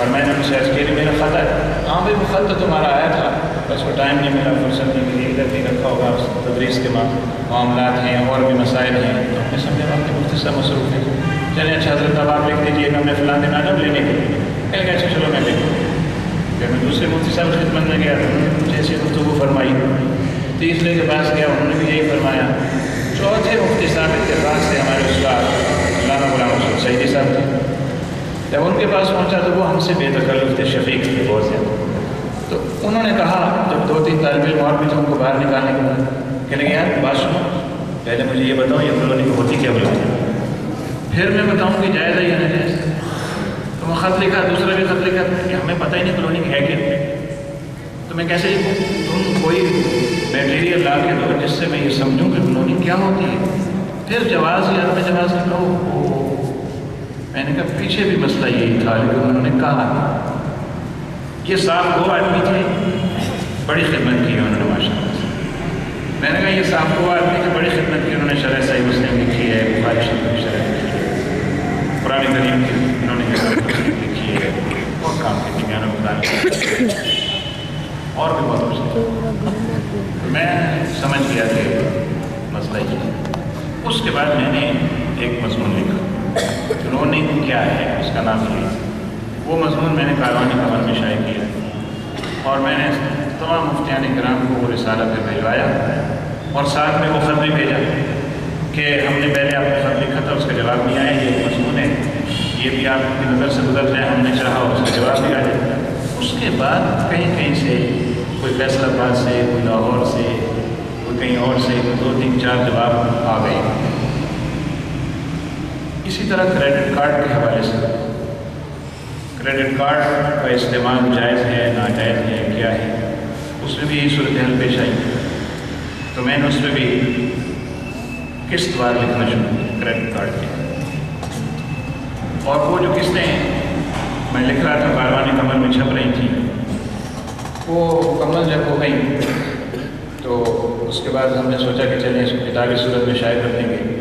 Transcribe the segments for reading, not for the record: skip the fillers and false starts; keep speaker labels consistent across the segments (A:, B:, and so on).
A: اور میں نے ان سے عرض کیا میرا خط ہے. ہاں بھائی وہ خط تو تمہارا آیا تھا، بس وہ ٹائم نہیں ملا، فرصت نہیں ملی، ادھر بھی رکھا ہوگا، تدریس کے معاملات ہیں اور بھی مسائل ہیں. تو ہم نے سمجھا آپ کے مفتی صاحب مصروف ہیں. چلیں اچھا حضرت اب آپ لکھ دیجیے کہ میں فلاں دن آ جاؤں لینے کے لیے. کہنے کہ اچھا چلو میں لکھ دوں. پھر میں دوسرے مفتی صاحب کی خدمت میں گیا، انہوں نے مجھے ایسی گفتگو فرمائی. تیسرے کے پاس گیا، انہوں نے بھی یہی فرمایا. چوتھے مفتی صاحب اتفاق سے ہمارے استاد علامہ غلام رسول سعیدی صاحب تھے. جب ان کے پاس پہنچا تو وہ ہم سے بے تکلف تھے، شفیق تھے بہت زیادہ. تو انہوں نے کہا جب 2-3 طالب علم اور بھی تھے ان کو باہر نکالنے کے بعد، کہنے لگے یار بات سنو، پہلے مجھے یہ بتاؤ یہ کالونی کو ہوتی کیا بلا، پھر میں بتاؤں کہ جائز ہے یا ناجائز. تو وہ خط لکھا، دوسرا بھی خط لکھا کہ ہمیں پتہ ہی نہیں کالونی ہے کیا. تو میں کیسے تم کوئی میٹیریل لا کے دو جس سے میں یہ سمجھوں کہ کالونی کیا ہوتی ہے. پھر جواز یا میں جواز نکلو. میں نے کہا پیچھے بھی مسئلہ یہی تھا لیکن انہوں نے کہا یہ صاحب وہ آدمی تھے، بڑی خدمت کی انہوں نے ماشاء اللہ. میں نے کہا یہ صاحب وہ آدمی تھے، بڑی خدمت کی، انہوں نے شرح صحیح مسلم لکھی ہے، بخاری شریف کی شرح لکھی ہے، قرآن کریم کی انہوں نے لکھی ہے، اور کام کی بیانوں مطالعہ اور بھی بہت کچھ. میں سمجھ گیا کہ مسئلہ یہ ہے. اس کے بعد میں نے ایک مضمون لکھا، کالونی کیا ہے، اس کا نام یہ. وہ مضمون میں نے کاروانی کمر میں شائع کیا اور میں نے تمام مفتیان کرام کو وہ رسالہ پہ بھجوایا اور ساتھ میں وہ خط بھی بھیجا کہ ہم نے پہلے آپ کو خط لکھا تھا، اس کا جواب نہیں آیا، یہ مضمون ہے، یہ بھی آپ کی نظر سے گزر جائے، ہم نے چاہا اس کا جواب بھی آ جائے. اس کے بعد کہیں کہیں سے کوئی فیصلہ آباد سے، کوئی لاہور سے، کوئی کہیں اور سے 2-3-4 جواب آ گئے. اسی طرح کریڈٹ کارڈ کے حوالے سے، کریڈٹ کارڈ کا استعمال جائز ہے ناجائز ہے کیا ہے، اس میں بھی یہی صورتحال پیش آئی. تو میں نے اس میں بھی قسط وار لکھنا شروع کیا کریڈٹ کارڈ کے. اور وہ جو قسطیں میں لکھ رہا تھا کاروانی کمر میں چھپ رہی تھیں، وہ مکمل جب ہو گئی تو اس کے بعد ہم نے سوچا کہ چلیں اس کو کتابی صورت میں شائع کر دیں گے.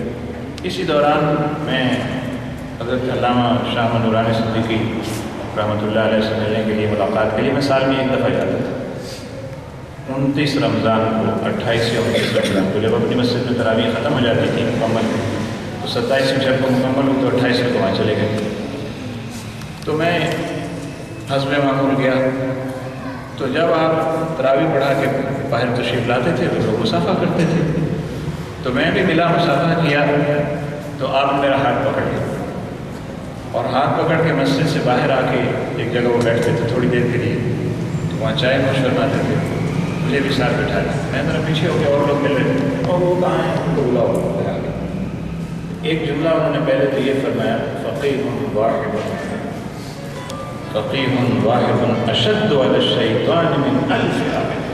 A: اسی دوران میں حضرت علامہ شاہ نورانی صدیقی رحمۃ اللہ علیہ سے ملنے کے لیے، ملاقات کے لیے میں سال میں ایک دفعہ جاتا تھا. 29 رمضان کو، 28 یا 29 رمضان کو جب اپنی مسجد میں تراویح ختم ہو جاتی تھی مکمل، تو 27 جب وہ مکمل ہوئی تو 28 کو وہاں چلے گئے. تو میں حسب معمول گیا. تو جب آپ تراویح پڑھا کے باہر تشریف لاتے تھے تو لوگ مصافحہ کرتے تھے. تو میں بھی ملا، مصافحہ کیا. تو آپ میرا ہاتھ پکڑ لیا اور ہاتھ پکڑ کے مسجد سے باہر آ کے ایک جگہ وہ بیٹھتے تھے تھوڑی دیر کے لیے. تو وہاں چائے نوش فرماتے تھے، مجھے بھی ساتھ بٹھا لیا. میں ذرا پیچھے ہو گیا اور لوگ مل رہے تھے اور وہ کہاں ہیں، ان کو بلاؤ. ایک جملہ انہوں نے پہلے تو یہ فرمایا، فقیہ واحد فقیہ واحد اشد علی الشیطان من 1000 عابد.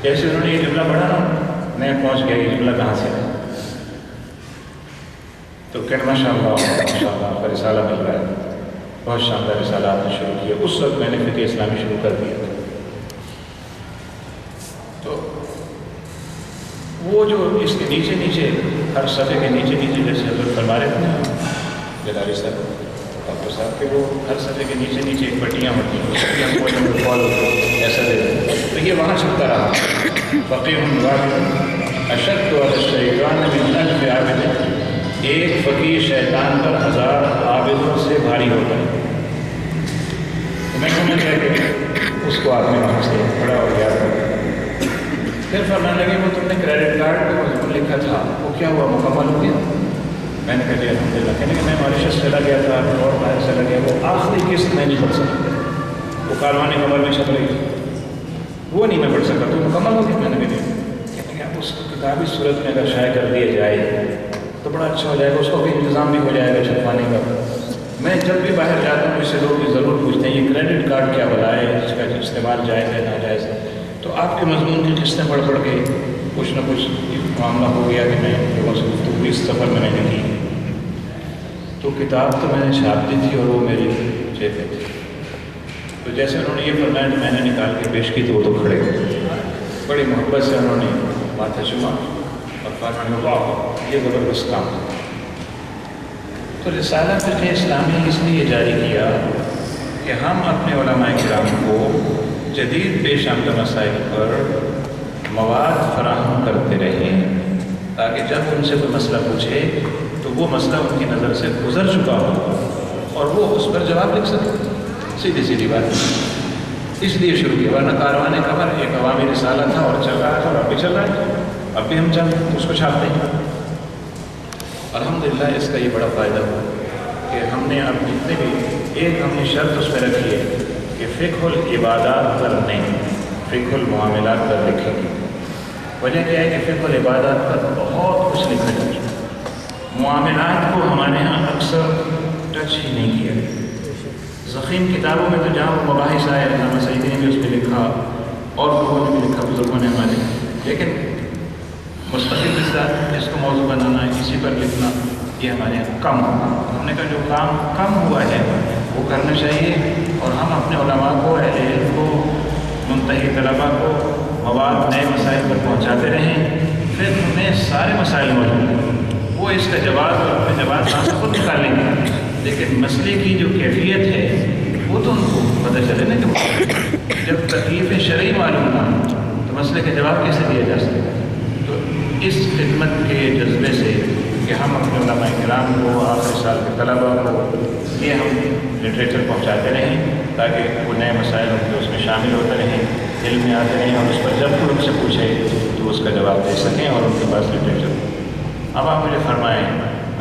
A: جیسے انہوں نے یہ جملہ پڑھا نا، میں پہنچ گیا یہ جملہ کہاں سے ہے. تو کہنا ماشاء اللہ آپ کا رسالہ مل رہا ہے، بہت شاندار رسالہ آپ نے شروع کیا. اس وقت میں نے فقہ اسلامی شروع کر دیا تھا. تو وہ جو اس کے نیچے نیچے ہر صفحے کے نیچے نیچے جیسے حضرت فرما رہے تھے نا جلاری صاحب ڈاکٹر صاحب کے، وہ ہر صفحے کے نیچے نیچے ایک پٹیاں ہوتی ہیں، فالو ایسا دے دیں. تو یہ وہاں چھپتا رہا، فقیہ واحد اشد علی الشیطان من 1000 عابد. ایک فقیر شیطان پر 1000 عابدوں سے بھاری ہوتا ہے. تو میں سمجھ گیا کہ اس کو آپ نے وہاں سے پڑھا اور یاد کر. پھر فرمانے لگے وہ تم نے کریڈٹ کارڈ پہ مضمون لکھا تھا وہ کیا ہوا، مکمل ہو گیا؟ میں نے کہا جی الحمدللہ. کہنے کہ میں ماریشس چلا گیا تھا اور باہر چلا گیا، وہ آخری قسط میں نہیں پڑھ سکتا، وہ کاروانی کمر میں چھپ رہی تھی، وہ نہیں میں پڑھ سکتا. تو مکمل ہو گیا. میں نے کہنے کہ اس کو کتابی صورت میں اگر شائع کر دیا جائے تو بڑا اچھا ہو جائے گا، اس کو بھی انتظام بھی ہو جائے گا چھپوانے کا. میں جب بھی باہر جاتا ہوں اسے لوگ ضرور پوچھتے ہیں یہ کریڈٹ کارڈ کیا بلا ہے، اس کا استعمال جائز ہے ناجائز ہے. تو آپ کے مضمون کی قسطیں پڑھ پڑھ کے کچھ نہ کچھ معاملہ ہو گیا کہ میں لوگوں سے گفتگو اس سفر میں نے کی. تو کتاب تو میں نے چھاپ دی تھی اور وہ میری جیب میں تھی. تو جیسے انہوں نے یہ فرمایا کہ میں نے نکال کے پیش کی تو وہ تو کھڑے ہوئے، بڑی محبت سے انہوں نے ماتھا چوما اور فرمایا واہ یہ زبردست کام تھا. تو رسالہ فقہ اسلامی اس لیے جاری کیا کہ ہم اپنے علماء کرام کو جدید پیش آمدہ مسائل پر مواد فراہم کرتے رہیں تاکہ جب ان سے کوئی مسئلہ پوچھے تو وہ مسئلہ ان کی نظر سے گزر چکا ہو اور وہ اس پر جواب لکھ سکے. سیدھی سیدھی بات اس لیے شروع کیا، ورنہ کاروان قمر ایک عوامی رسالہ تھا اور چل رہا تھا اور اب بھی چل رہا ہے. اب بھی ہم اس کو چھاپتے ہیں. الحمدللہ اس کا یہ بڑا فائدہ ہوا کہ ہم نے اب جتنے بھی ایک ہم نے شرط اس پہ رکھی ہے کہ فقہ العبادات پر نہیں، فقہ المعاملات پر لکھیں گے. وجہ کیا ہے کہ فقہ العبادات پر بہت کچھ لکھا جاتا ہے، معاملات کو ہمارے ہاں اکثر ٹچ ہی نہیں کیا گیا. ضخیم کتابوں میں تو جہاں وہ مباحث آئے، علامہ سعیدی نے بھی اس پہ لکھا اور لوگوں نے بھی لکھا، بزرگوں نے ہمارے، لیکن مستقل اس کو موضوع بنانا، اسی پر لکھنا، یہ ہمارے یہاں کم ہوا. ہم نے کہا جو کام کم ہوا ہے وہ کرنا چاہیے اور ہم اپنے علماء کو، اہل علم کو، منتہی طلباء کو مواد نئے مسائل پر پہنچاتے رہیں. پھر ہمیں سارے مسائل موجود ہیں، وہ اس کا جواب اور اپنے جواب سے خود نکالیں گے، لیکن مسئلے کی جو کیفیت ہے وہ تو ان کو پتہ چلے نا کہ جب تکلیف شرعی معلوم نہ تو مسئلے کا جواب کیسے دیا جا سکتا ہے. اس خدمت کے جذبے سے کہ ہم اپنے علماء کرام کو، آخری سال کے طلباء کو یہ ہم لٹریچر پہنچاتے رہیں تاکہ وہ نئے مسائل ہوں کہ اس میں شامل ہوتے رہیں، علم میں آتے رہیں اور اس پر جب کوئی ان سے پوچھے تو اس کا جواب دے سکیں اور ان کے پاس لٹریچر ہو. اب آپ مجھے فرمائیں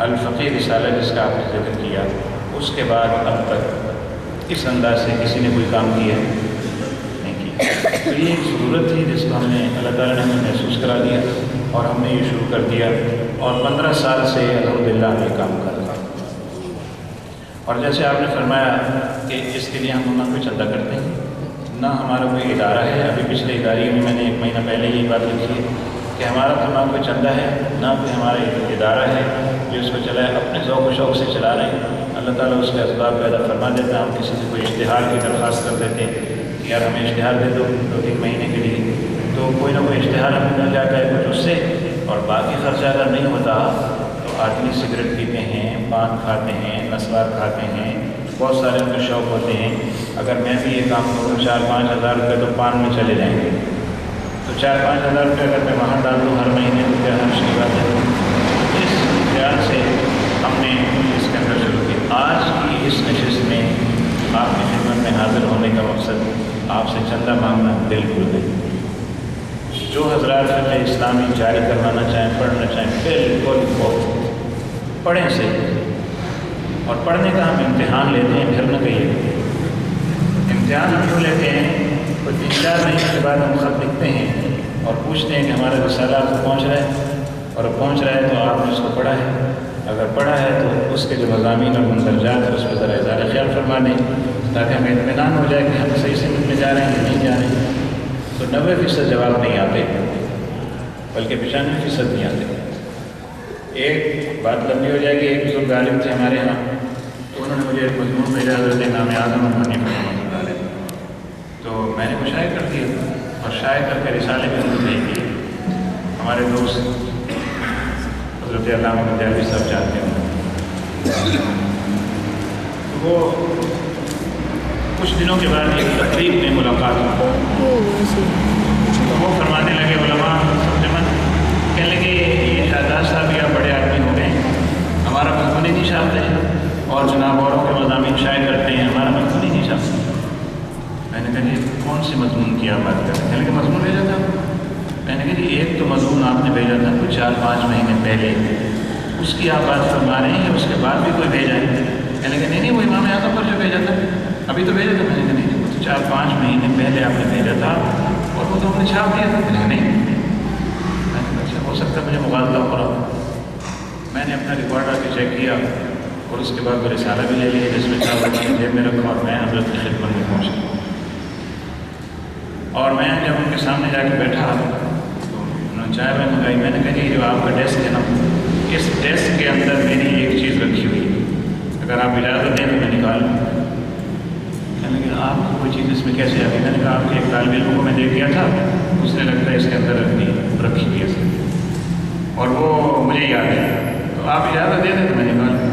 A: الفقی رسالہ جس کا آپ نے ذکر کیا، اس کے بعد اب تک اس انداز سے کسی نے کوئی کام کیا نہیں کیا. تو یہ ایک ضرورت تھی جس کو ہم نے اللہ تعالیٰ نے ہمیں محسوس کرا دیا اور ہم نے یہ شروع کر دیا اور 15 سال سے الحمدللہ ہم یہ کام کر رہے ہیں. اور جیسے آپ نے فرمایا کہ اس کے لیے ہم نہ کوئی چندہ کرتے ہیں نہ ہمارا کوئی ادارہ ہے. ابھی پچھلے ادارے میں میں نے 1 مہینہ پہلے یہ بات لکھی ہے کہ ہمارا تو نہ کوئی چندہ ہے نہ کوئی ہمارا ادارہ ہے جو اس کو چلائے، اپنے ذوق و شوق سے چلا رہے ہیں. اللہ تعالیٰ اس کے اسباب پیدا فرما دیتا ہے. ہم کسی سے کوئی اشتہار کی درخواست کر دیتے ہیں کہ یار ہمیں اشتہار دے دو 2-3 مہینے کے لیے، تو کوئی نہ کوئی اشتہار ہمیں مل جاتا ہے کچھ اس سے، اور باقی خرچہ اگر نہیں ہوتا تو آدمی سگریٹ پیتے ہیں، پان کھاتے ہیں، نسوار کھاتے ہیں، بہت سارے ان کے شوق ہوتے ہیں. اگر میں بھی یہ کام کروں 4-5 ہزار روپے تو پان میں چلے جائیں گے، تو 4-5 ہزار روپے اگر میں وہاں ڈال دوں ہر مہینے تو کیا حرج کی بات ہے. اس خیال سے ہم نے اس کے اندر شروع کی. آج کی اس نشست میں آپ کی خدمت میں حاضر ہونے کا مقصد آپ سے چندہ مانگنا بالکل نہیں. جو حضرات فقہ اسلامی جاری کروانا چاہیں، پڑھنا چاہیں، بالکل پڑھیں سے. اور پڑھنے کا ہم امتحان لیتے ہیں، پھر نہ کہیے امتحان ہم کیوں لیتے ہیں. تو 3-4 مہینے کے بعد ہم خط لکھتے ہیں اور پوچھتے ہیں کہ ہمارا رسالہ آپ کو پہنچ رہا ہے، اور پہنچ رہا ہے تو آپ نے اس کو پڑھا ہے. اگر پڑھا ہے تو اس کے جو مضامین اور مندرجات ہیں اس پہ ذرا اظہار خیال فرما دیں تاکہ ہمیں اطمینان ہو جائے کہ ہم صحیح سمجھ میں جا رہے ہیں یا نہیں جا رہے ہیں. تو 90% جواب نہیں آتے بلکہ 95% نہیں آتے. ایک بات لمبی ہو جائے گی. ایک بزرگ عالم تھے ہمارے یہاں، تو انہوں نے مجھے ایک مضمون بھیجا حضرت امام اعظم ابو حنیفہ رحمۃ اللہ علیہ، تو میں نے وہ شائع کر دیا اور شائع کر کے رسالے میں ان کو بھیج دیے. ہمارے دوست حضرت علامہ مدیاوی صاحب جانتے ہیں، تو وہ کچھ دنوں کے بعد ایک تقریب میں ملاقات ہوئی تو وہ فرمانے لگے علماء سب جمع کہنے لگے یہ شاہداز صاحب یا بڑے آدمی ہو گئے، ہمارا مضمون ہی نہیں چھاپتے ہیں اور جناب اوروں کے مضامین شائع کرتے ہیں، ہمارا مضمون ہی نہیں چھاپتے. میں نے کہا جی کون سی مضمون کی آپ بات کرتے ہیں؟ کہنے لگے مضمون بھیجا تھا. میں نے کہا جی ایک تو مضمون آپ نے بھیجا تھا کوئی 4-5 مہینے پہلے، اس کی آپ بات فرما رہے ہیں، اس کے بعد بھی کوئی بھیجا ہے؟ کہنے لگے نہیں وہ امام اعظم پر جو بھیجا تھا ابھی تو بھیجا تھا. میں نے کہا نہیں وہ تو 4-5 مہینے پہلے آپ نے بھیجا تھا اور وہ تو ہم نے چھاپ دیا تھا. میں نے کہا نہیں. میں نے کہا اچھا ہو سکتا ہے مجھے مغالطہ ہو رہا. میں نے اپنا ریکارڈ آ کے چیک کیا اور اس کے بعد وہ رسالہ بھی لے لیا جس میں 4 جیب میں رکھا اور میں حضرت کی خدمت میں پہنچا. اور میں جب ان کے سامنے جا کے بیٹھا تو انہوں نے چائے میں منگائی. میں نے کہا جی جو آپ کا ڈیسک ہے نا، اس ڈیسک کے اندر میری ایک چیز رکھی ہوئی ہے، اگر آپ اجازت دیں تو میں نکال لوں. کہنے لگے آپ کو کوئی چیز اس میں کیسے آ گئی؟ میں نے کہا آپ کے ایک طالب علم کو میں دیکھ گیا تھا، اس نے لگتا ہے اس کے اندر رکھی ہوئی ہے اور وہ مجھے یاد ہے، تو آپ اجازت دیں تو میں نکال لوں.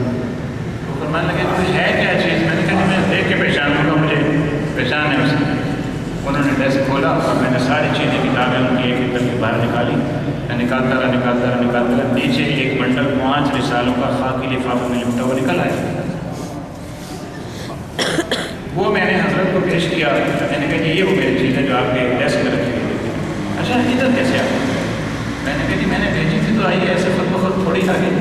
A: تو فرمانے لگے تو ہے کیا چیز؟ میں نے کہا میں دیکھ کے پہچان لوں گا اور میں نے ساری چیزیں کتابیں ان کی ایک ایک کر کے باہر نکالی. میں نکالتا رہا. نیچے ایک بنڈل 5 رسالوں کا خاکی لفافے میں لپٹا ہوا نکل آیا. وہ میں نے حضرت کو پیش کیا. میں نے کہا کہ یہ وہ میری چیز ہے جو آپ کے ڈیسک میں رکھی ہوئی ہے. اچھا ادھر کیسے آ گئی؟ میں نے کہا جی میں نے بھیجی تھی تو آئی ایسے خود بخود تھوڑی آ گئی.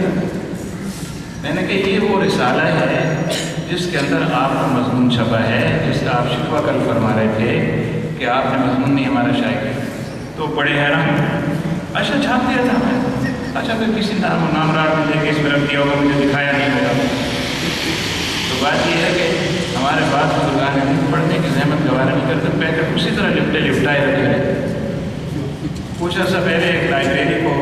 A: میں نے کہا یہ وہ رسالہ ہے جس کے اندر آپ کا مضمون چھپا ہے، جس کا آپ شکوہ کل فرما رہے تھے کہ آپ نے مضمون نہیں ہمارا شائع کیا. تو بڑے حیران. اچھا چھاپ دیا تھا میں. اچھا پھر کسی نامراد نے لے کے اس میں رکھ دیا ہوگا، مجھے دکھایا نہیں ہوگا. تو بات یہ ہے کہ ہمارے پاس بزرگان علم پڑھنے کی زحمت گوارا نہیں کرتے، پیکٹ اسی طرح لپٹائے رکھے رہے. کچھ عرصہ پہلے ایک لائبریری کو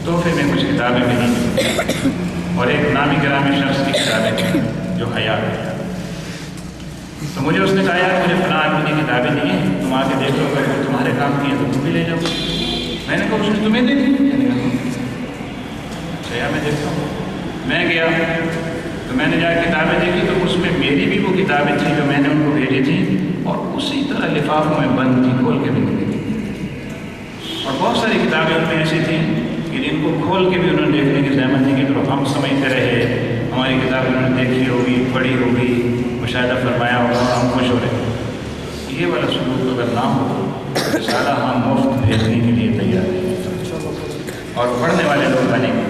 A: تحفے میں کچھ کتابیں ملی اور ایک نامی گرامی شخص کی کتابیں جو حیات ہے. تو مجھے اس نے کہا یار مجھے فلاں آدمی کی کتابیں دی ہیں، تم آ کے دیکھ لو، اگر تمہارے کام کی ہیں تو تم بھی لے جاؤ. میں نے کہا اس نے تمہیں دے دی؟ میں نے کہا اچھا یار میں دیکھتا ہوں. میں گیا تو میں نے جا کے کتابیں دیکھی تو اس میں میری بھی وہ کتابیں تھیں جو میں نے ان کو بھیجی تھیں اور اسی طرح لفافوں میں بند تھی، کھول کے بھی نہیں دیکھی. اور بہت ساری کتابیں ان میں ایسی تھیں کہ جن کو کھول کے بھی انہوں نے دیکھنے کی زحمت نہیں کی. تو ہم سمجھتے رہے ہماری کتاب انہوں نے دیکھی ہوگی، پڑھی ہوگی، مشاہدہ فرمایا ہوگا، ہم خوش ہو رہے. یہ والا سلوک اگر نہ ہو تو رسالہ ہم مفت بھیجنے کے لیے تیار ہیں اور پڑھنے والے لوگ بنیں گے.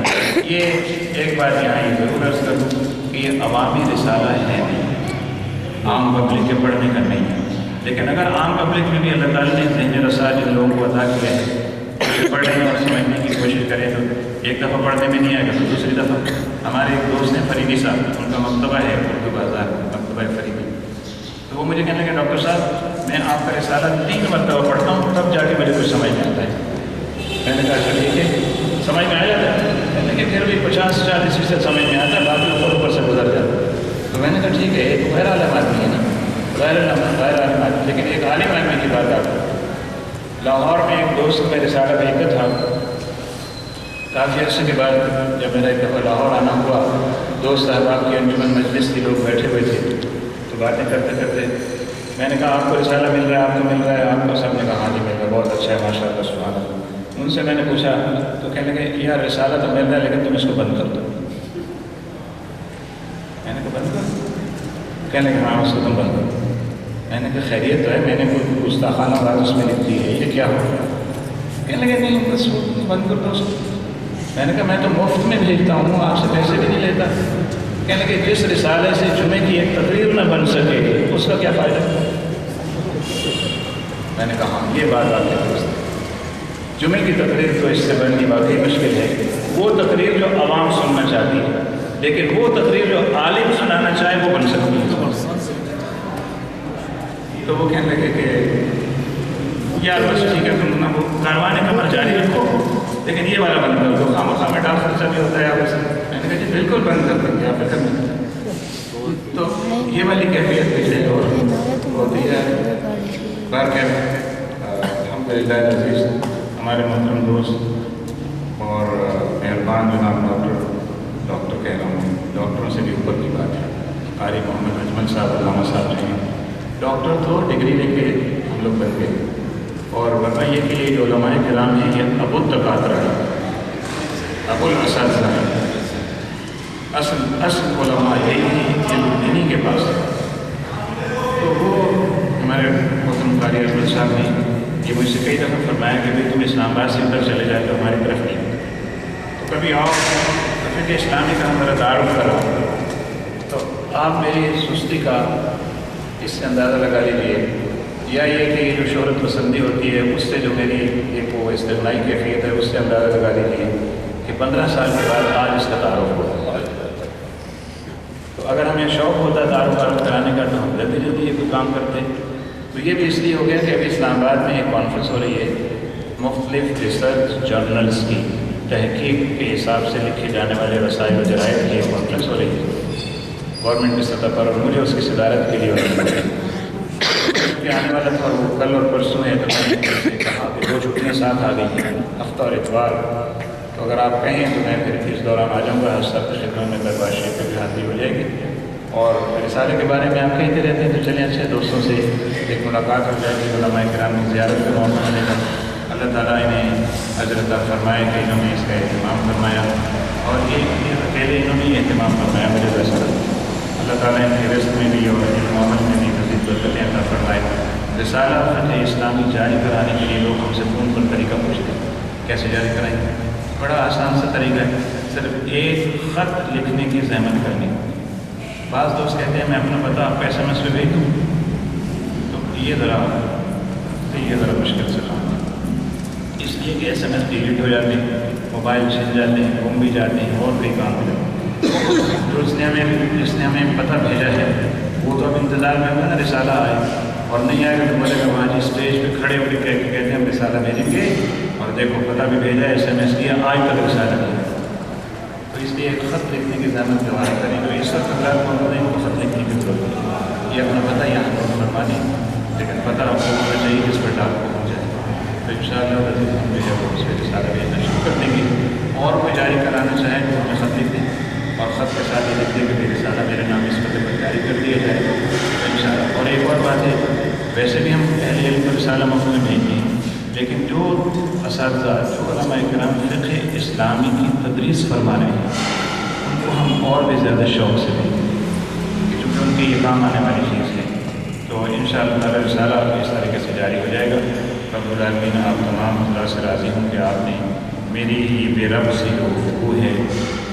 A: یہ ایک بات یہاں یہ ضرور عرض کروں کہ یہ عوامی رسالہ ہے نہیں، عام پبلک کے پڑھنے کا نہیں ہے. لیکن اگر عام پبلک میں بھی اللہ تعالیٰ نے ذہن رسا جن لوگوں کو عطا کیا ہے پڑھنے اور سمجھنے کی کوشش کریں تو ایک دفعہ پڑھنے میں نہیں آئے گا تو دوسری دفعہ. ہمارے ایک دوست ہیں فریدی صاحب، ان کا مکتبہ ہے اردو بازار، مکتبہ فریدی. تو وہ مجھے کہنے لگے ڈاکٹر صاحب میں آپ کا رسالہ 3 مرتبہ پڑھتا ہوں تب جا کے مجھے کچھ سمجھ میں آتا ہے. میں نے کہا اچھا ٹھیک ہے، سمجھ میں آ جاتا ہے. میں نے کہا پھر بھی 50-40% سمجھ میں آتا ہے، باقی اوپر سے گزر جاتا ہے. تو میں نے کہا ٹھیک ہے ایک غیر عالم آدمی ہے نا، غیر عالم آدمی، لیکن ایک عالم آدمی کی بات آپ. لاہور میں ایک دوست میں رسالہ بھیجتا تھا. کافی عرصے کے بعد جب میرا ایک دفعہ لاہور آنا ہوا، دوست احباب کی انجمن مجلس کے لوگ بیٹھے ہوئے تھے تو باتیں کرتے کرتے میں نے کہا آپ کو رسالہ مل رہا ہے، آپ کو مل رہا ہے؟ آپ کو سب نے کہا ہاں جی مل رہا ہے، بہت اچھا ہے ماشاء اللہ سبحان اللہ. ان سے میں نے پوچھا تو کہنے لگے یار رسالہ تو مل رہا ہے لیکن تم اس کو بند کر دو. میں نے کہا بند کر دو؟ کہنے لگے ہاں اس کو تم بند کر دو. میں نے کہا خیریت تو ہے، میں نے کوئی گستاخانہ بات اس میں لکھ دی ہے، یہ کیا ہو؟ کہنے لگے نہیں بس بند کر دو اس کو. میں نے کہا میں تو مفت میں بھیجتا ہوں، آپ سے پیسے بھی نہیں لیتا. کہنے لگے جس رسالے سے جمعے کی ایک تقریر نہ بن سکے اس کا کیا فائدہ؟ میں نے کہا ہاں یہ بات آپ کے درست ہے. جمعے کی تقریر تو اس سے بننی واقعی مشکل ہے. وہ تقریر جو عوام سننا چاہتی ہے، لیکن وہ تقریر جو عالم سنانا چاہے وہ بن سکتی ہے. تو وہ کہنے لگے کہ یار بس ٹھیک ہے تم نہ وہ کاروانے کا عمل جاری رکھو لیکن یہ والا بند کر دو، خامخواہ میں ڈال خرچہ بھی ہوتا ہے آپ سے. میں نے کہا جی بالکل بند کر دیں گے آپ فکر نہیں. تو یہ والی کیفیت پچھلے اور ہوتی ہے. باقی الحمد للہ عزیز ہمارے محترم دوست اور مہربان جناب ڈاکٹر کہہ رہا ہوں، ڈاکٹروں سے بھی اوپر کی بات ہے، قاری محمد اجمل صاحب علامہ صاحب جو ہیں ڈاکٹر تو ڈگری لے کے ہم لوگ بن گئے. اور ورنہ یہ کہ یہ جو علماء کرام ہیں یہ ابو التقاطر ہے، ابو الاساتذہ ہے. اصل علماء یہی انہیں کے پاس ہے. تو وہ ہمارے محترم قاری اجمل صاحب نے یہ مجھ سے کئی دفعہ فرمایا کہ بھائی تم اسلام آباد سے ادھر چلے جائے تو ہماری طرف نہیں. تو کبھی آؤ کہ اسلامی کا ہمارا تعارف کراؤ تو آپ میری سستی کا اس سے اندازہ لگا لیجیے، یا یہ کہ یہ جو شہرت پسندی ہوتی ہے اس سے جو میری ایک وہ استغنائی کیفیت ہے اس سے اندازہ لگا لیجیے کہ 15 سال کے بعد آج اس کا تعارف ہوتا ہے. تو اگر ہمیں شوق ہوتا تعارف کرانے کا تو ہم جلدی جلدی یہ کوئی کام کرتے. تو یہ بھی اس لیے ہو گیا کہ ابھی اسلام آباد میں ایک کانفرنس ہو رہی ہے، مختلف ریسرچ جرنلز کی تحقیق کے حساب سے لکھے جانے والے رسائل و جرائد کی ایک کانفرنس ہو رہی ہے گورنمنٹ کی سطح پر، اور مجھے اس کی صدارت کے لیے آنے والا تھا. وہ کل اور پرسوں ہے تو میں نے کہا کہ 2 چھٹیاں ساتھ آ گئی ہیں، ہفتہ اور اتوار. تو اگر آپ کہیں تو میں پھر اس دوران آ جاؤں گا. ہر سخت خدمت میں دربار شریف پہ بھی حاضری ہو جائے گی اور رسالے کے بارے میں آپ کہتے رہتے ہیں تو چلیں اچھے دوستوں سے ایک ملاقات ہو جائے گی، علماء کرام کی زیارت کا موقع ملے گا۔ اللہ تعالیٰ انہیں اجر عطا فرمائے کہ انہوں نے اس کا اہتمام فرمایا، اور یہ اکیلے انہوں نے اہتمام فرمایا مجھے ویسا اللہ تعالیٰ ان کے رزق میں بھی اور علم و عمل میں بھی مزید برکتیں عطا فرمائے۔ رسالہ فقہ اسلامی جاری کرانے کے لیے لوگ ہم سے فون پر طریقہ پوچھتے ہیں کیسے جاری کرائیں گے؟ بڑا آسان سا طریقہ ہے، صرف ایک خط لکھنے کی زحمت کرنی۔ بعض دوست کہتے ہیں میں اپنا پتہ آپ کو SMS پہ بھیج دوں، تو یہ ذرا مشکل سے کام ہے، اس لیے کہ SMS ڈیلیٹ ہو جاتے ہیں، موبائل چھن جاتے ہیں، گم بھی جاتے ہیں، اور بھی کام ہو جاتے ہیں۔ تو جس نے ہمیں پتہ بھیجا ہے وہ تو اب انتظار میں ہوگا نا رسالہ آئے، اور نہیں آئے گا تو بولے گا وہاں جی اسٹیج پہ کھڑے ہو کے کہتے ہیں ہم رسالہ بھیجیں گے، اور دیکھو پتہ بھی بھیجا ہے، SMS کیا، آج تک رسالہ نہیں ہے۔ تو اس لیے ایک خط لکھنے کی زحمت گوارا کریں، جو اس وقت اللہ کو ان کو خط لکھنے کی ضرورت ہے، یہ اپنا پتہ یہاں پر فرما دیں، لیکن پتہ آپ کو ہونا چاہیے جس پر ڈاک پہنچ جائے۔ تو انشاءاللہ ہم جو ہے وہ اس پہ رسالہ بھیجنا شروع کر دیں گے، اور کوئی جاری کرانا چاہے تو ہمیں خط لکھ دیں، اور خط کے ساتھ یہ لکھ دیں کہ رسالہ میرے نام اس پتے پر جاری کر دیا جائے تو انشاءاللہ۔ اور ایک اور بات ہے، ویسے بھی ہم اہل علم کو رسالہ مفت میں بھیجتے ہیں، لیکن جو اساتذہ جو علماء کرام فقہ اسلامی کی تدریس فرما رہے ہیں ان کو ہم اور بھی زیادہ شوق سے دیں گے، کیونکہ ان کے یہ کام آنے والی چیز ہے۔ تو انشاءاللہ تعالی رسالہ اس طریقے سے جاری ہو جائے گا۔ رب العالمین آپ تمام اللہ سے راضی ہوں کہ آپ نے میری یہ بے رب سی جو گفتگو ہے،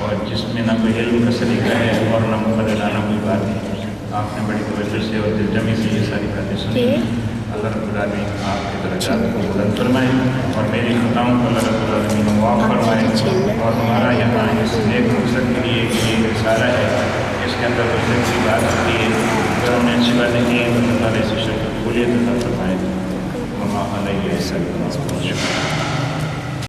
A: اور جس میں نہ کوئی علم کا سلیقہ ہے اور نہ مقدرانہ کوئی بات ہے، آپ نے بڑی توجہ سے اور دلجمی سے یہ ساری باتیں سنی۔ اللہ رب العالمین آپ کے درجات کو بلند فرمائے، اور میری خطاؤں کو اللہ رب العالمین معاف فرمائے، اور ہمارا یہاں اس نیک مقصد کے لیے یہ رسالہ ہے، اس کے اندر کچھ اچھی بات ہوتی ہے، اگر ہم نے اچھی باتیں کی ہیں تو اللہ تعالیٰ اس شرک قبولیت عطا فرمائے۔ وما علیہ السلام۔